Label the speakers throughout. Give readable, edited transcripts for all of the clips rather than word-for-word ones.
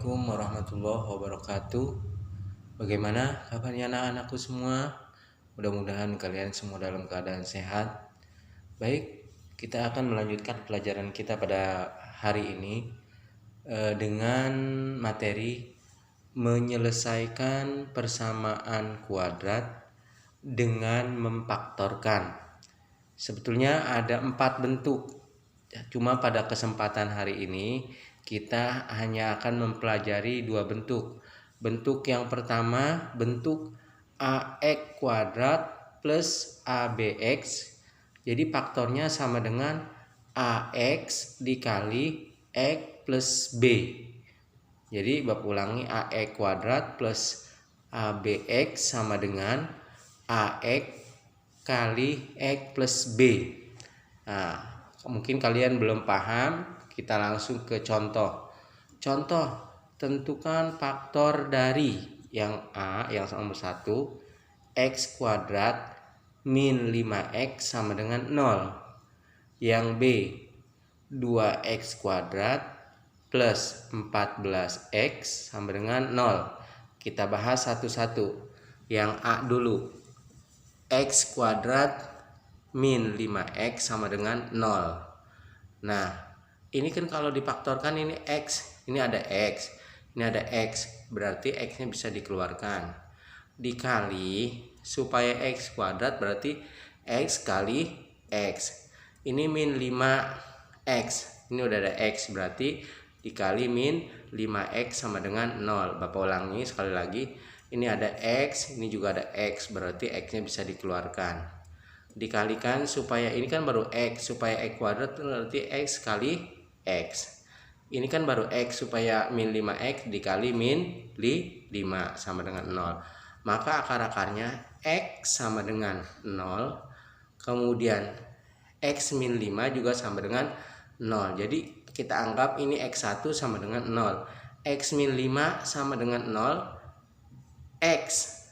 Speaker 1: Assalamualaikum warahmatullahi wabarakatuh. Bagaimana kabarnya anak-anakku semua? Mudah-mudahan kalian semua dalam keadaan sehat. Baik, kita akan melanjutkan pelajaran kita pada hari ini dengan materi menyelesaikan persamaan kuadrat dengan memfaktorkan. Sebetulnya ada 4 bentuk. Cuma pada kesempatan hari ini kita hanya akan mempelajari 2 bentuk. Bentuk yang pertama, bentuk ax kuadrat plus abx. Jadi faktornya sama dengan ax dikali x plus b. Jadi Bapak ulangi, ax kuadrat plus abx sama dengan ax kali x plus b. Nah, mungkin kalian belum paham, kita langsung ke contoh. Contoh, tentukan faktor dari yang A, yang nomor 1, x kuadrat min 5x sama dengan 0. Yang B, 2x kuadrat plus 14x sama dengan 0. Kita bahas satu-satu. Yang A dulu, x kuadrat min 5x sama dengan 0. Nah, ini kan kalau difaktorkan ini x, ini ada x, ini ada x, berarti x-nya bisa dikeluarkan. Dikali, supaya x kuadrat berarti x kali x. Ini min 5x, ini udah ada x, berarti dikali min 5x sama dengan 0. Bapak ulangi sekali lagi, ini ada x, ini juga ada x, berarti x-nya bisa dikeluarkan. Dikalikan supaya ini kan baru x, supaya x kuadrat berarti x kali x. Ini kan baru x, supaya min 5x dikali min 5 sama dengan 0. Maka akar-akarnya x sama dengan 0. Kemudian x min 5 juga sama dengan 0. Jadi kita anggap ini x1 sama dengan 0. X min 5 sama dengan 0. X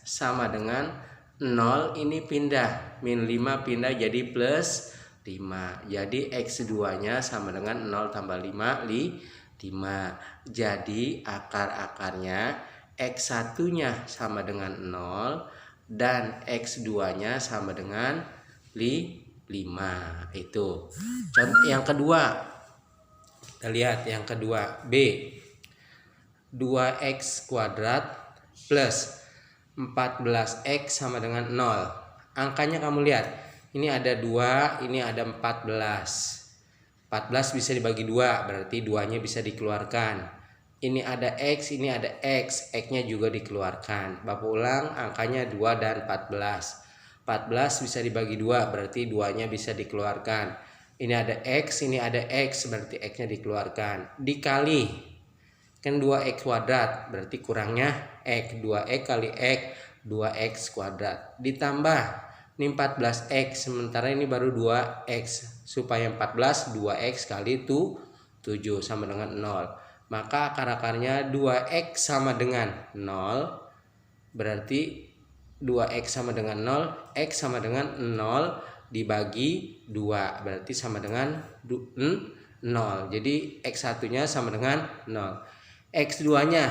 Speaker 1: sama dengan 0 ini pindah, min 5 pindah jadi plus 5. Jadi x2 nya sama dengan 0 tambah 5, 5. Jadi akar-akarnya x1 nya sama dengan 0 dan x2 nya sama dengan 5. Itu contoh yang kedua. Kita lihat yang kedua, B, 2x kuadrat plus 14x sama dengan 0. Angkanya kamu lihat, ini ada 2, ini ada 14. 14 bisa dibagi 2, berarti 2-nya bisa dikeluarkan. Ini ada x, ini ada x, x-nya juga dikeluarkan. Bapak ulang, angkanya 2 dan 14. 14 bisa dibagi 2, berarti 2-nya bisa dikeluarkan. Ini ada x, ini ada x, berarti x-nya dikeluarkan. Dikali, kan 2x kuadrat, berarti kurangnya x, 2x kali x, 2x kuadrat. Ditambah, ini 14x, sementara ini baru 2x. Supaya 14, 2x kali 7 sama dengan 0. Maka akar-akarnya 2x sama dengan 0, berarti 2x sama dengan 0, x sama dengan 0 dibagi 2, berarti sama dengan 0. Jadi x1 nya sama dengan 0. X2 nya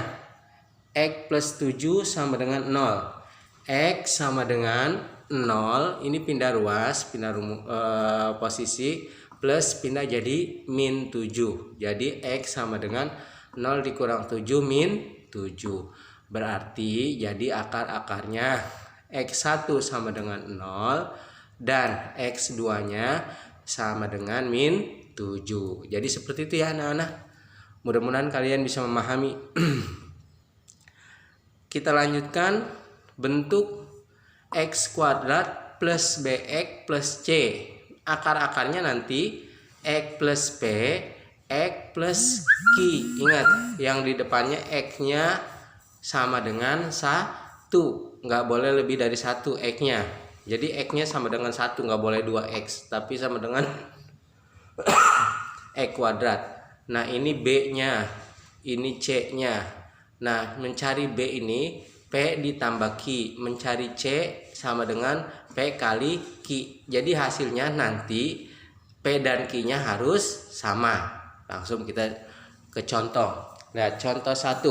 Speaker 1: x plus 7 sama dengan 0. X sama dengan 0, ini pindah ruas, pindah posisi, plus pindah jadi min 7. Jadi x sama dengan 0 dikurang 7 min 7. Berarti jadi akar-akarnya x1 sama dengan 0 dan x2 nya sama dengan min 7. Jadi seperti itu ya anak-anak. Mudah-mudahan kalian bisa memahami. Kita lanjutkan bentuk x kuadrat plus bx plus c. Akar-akarnya nanti x plus p, x plus q. Ingat, yang di depannya x-nya sama dengan 1. Nggak boleh lebih dari 1 x-nya. Jadi x-nya sama dengan 1, nggak boleh 2x, tapi sama dengan x kuadrat. Nah, ini B-nya, ini C-nya. Nah, mencari B ini P ditambah Q, mencari C sama dengan P kali Q. Jadi hasilnya nanti P dan Q-nya harus sama. Langsung kita ke contoh. Lihat contoh 1.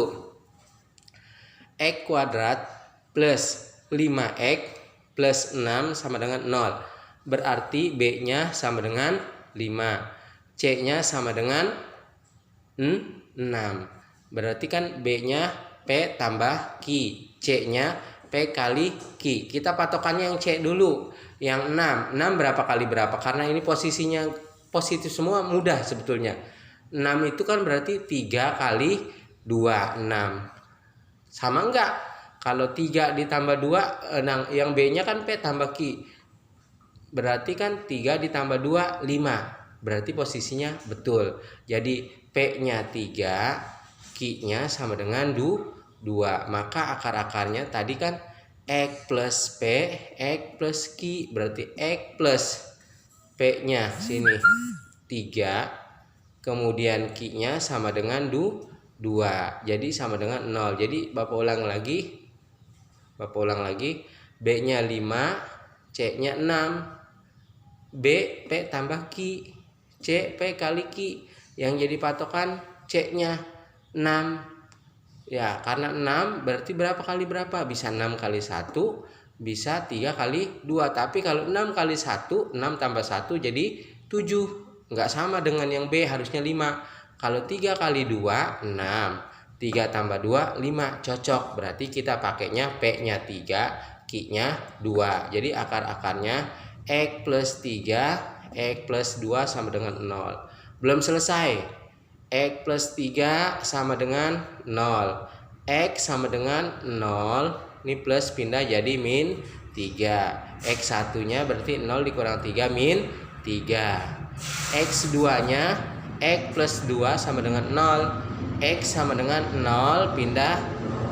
Speaker 1: X kuadrat plus 5x plus 6 sama dengan 0. Berarti B-nya sama dengan 5. C-nya sama dengan 6. Berarti kan B-nya P tambah Q. C-nya P kali Q. Kita patokannya yang C dulu. Yang 6. 6 berapa kali berapa? Karena ini posisinya positif semua, mudah sebetulnya. 6 itu kan berarti 3 kali 2, 6. Sama enggak? Kalau 3 ditambah 2, yang B-nya kan P tambah Q. Berarti kan 3 ditambah 2, 5. Berarti posisinya betul. Jadi P-nya 3, Q-nya sama dengan 2. Maka akar-akarnya tadi kan X plus P, X plus Q. Berarti X plus P-nya sini 3. Kemudian Q-nya sama dengan 2. Jadi sama dengan 0. Jadi Bapak ulang lagi. B-nya 5, C-nya 6. B, P tambah Q. C, P kali Q. Yang jadi patokan C-nya 6. Ya, karena 6 berarti berapa kali berapa? Bisa 6 kali 1, bisa 3 kali 2. Tapi kalau 6 kali 1, 6 tambah 1 jadi 7. Enggak sama dengan yang B, harusnya 5. Kalau 3 kali 2, 6. 3 tambah 2, 5. Cocok. Berarti kita pakainya P-nya 3, Q-nya 2. Jadi akar-akarnya X plus 3, X plus 2 sama dengan 0. Belum selesai. X plus 3 sama dengan 0. X sama dengan 0. Ini plus pindah jadi min 3. X1 nya berarti 0 dikurang 3 min 3. X2 nya X plus 2 sama dengan 0. X sama dengan 0 pindah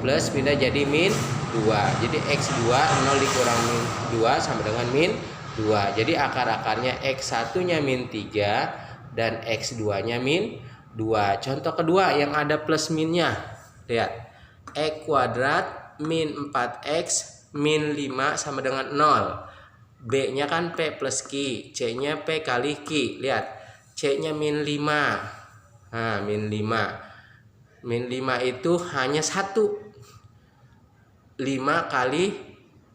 Speaker 1: plus pindah jadi min 2. Jadi X2 0 dikurang min 2 sama dengan min 2. Jadi akar-akarnya X1 nya min 3 dan X2 nya min 2. Contoh kedua yang ada plus minnya. Lihat. X kuadrat min 4x min 5 sama dengan 0. B nya kan P plus Q. C nya P kali Q. Lihat. C nya min 5. Nah, min 5. Min 5 itu hanya 1. 5 kali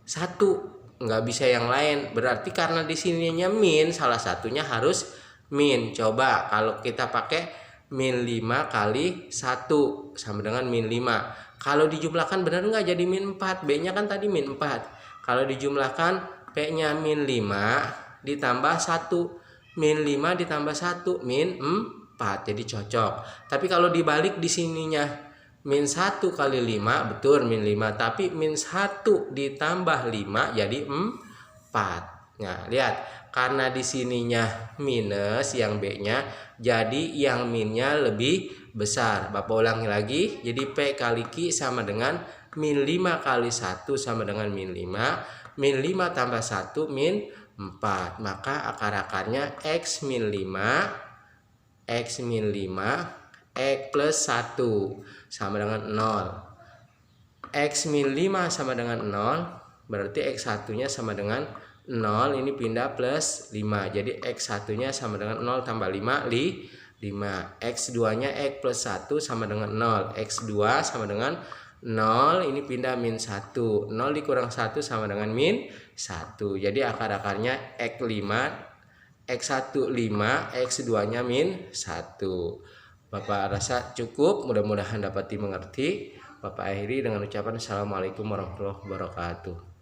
Speaker 1: 1. Nggak bisa yang lain. Berarti karena di sininya min, salah satunya harus min. Coba kalau kita pakai min 5 kali 1 sama dengan min 5. Kalau dijumlahkan benar nggak jadi min 4? B nya kan tadi min 4. Kalau dijumlahkan P nya min 5 ditambah 1. Min 5 ditambah 1 min 4. Jadi cocok. Tapi kalau dibalik di sininya min 1 kali 5, betul min 5. Tapi min 1 ditambah 5 jadi 4. Nah, lihat. Karena di sininya minus yang B-nya, jadi yang minnya lebih besar. Bapak ulangi lagi. Jadi P kali Q sama dengan min 5 kali 1 sama dengan min 5. Min 5 tambah 1 min 4. Maka akar-akarnya X min 5, X min 5, X plus 1 sama dengan 0. X min 5 sama dengan 0. Berarti X1 nya sama dengan 0. Ini pindah plus 5. Jadi X1 nya sama dengan 0 tambah 5, 5. X2 nya X plus 1 sama dengan 0. X2 sama dengan 0. Ini pindah min 1. 0 dikurang 1 sama dengan min 1. Jadi akar-akarnya X5, X1 5, X2 nya min 1. Bapak rasa cukup, mudah-mudahan dapat dimengerti. Bapak akhiri dengan ucapan Assalamualaikum warahmatullahi wabarakatuh.